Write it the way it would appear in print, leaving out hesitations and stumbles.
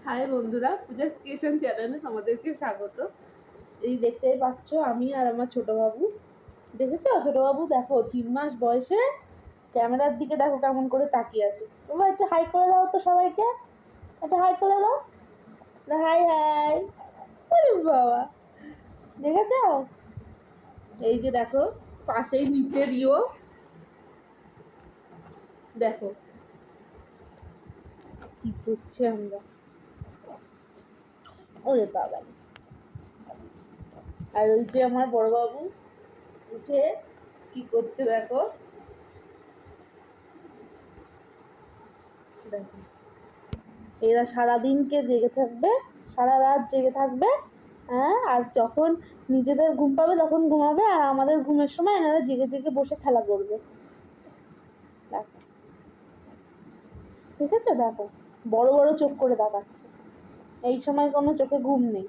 High বন্ধুরা, পূজা creation চ্যানেলে তোমাদেরকে স্বাগত। এই দেখতেই পাচ্ছ আমি আর আমার ছোট বাবু। দেখেছো ছোট বাবু? দেখো 3 মাস বয়সে ক্যামেরার দিকে দেখো কেমন করে তাকিয়ে আছে। বাবা একটু হাই করে দাও তো সবাইকে, একটু হাই করে দাও। High high. ওরে বাবা, দেখেছো? এই যে দেখো পাশেই নিচের দেখো কি করছে আমরা। ওরে বাবা, আর ওই যে আমার বড় বাবু উঠে কি করছে দেখো। দেখো এরা সারাদিনকে জেগে থাকবে, সারা রাত জেগে থাকবে। হ্যাঁ, আর যখন নিজেদের ঘুম পাবে তখন ঘুমাবে, আর আমাদের ঘুমের সময় এনারা জেগে জেগে বসে খেলা করবে। দেখো, ঠিক আছে? দেখো বড় বড় চোখ করে তাকাচ্ছে, এই সময় কোনো চোখে ঘুম নেই।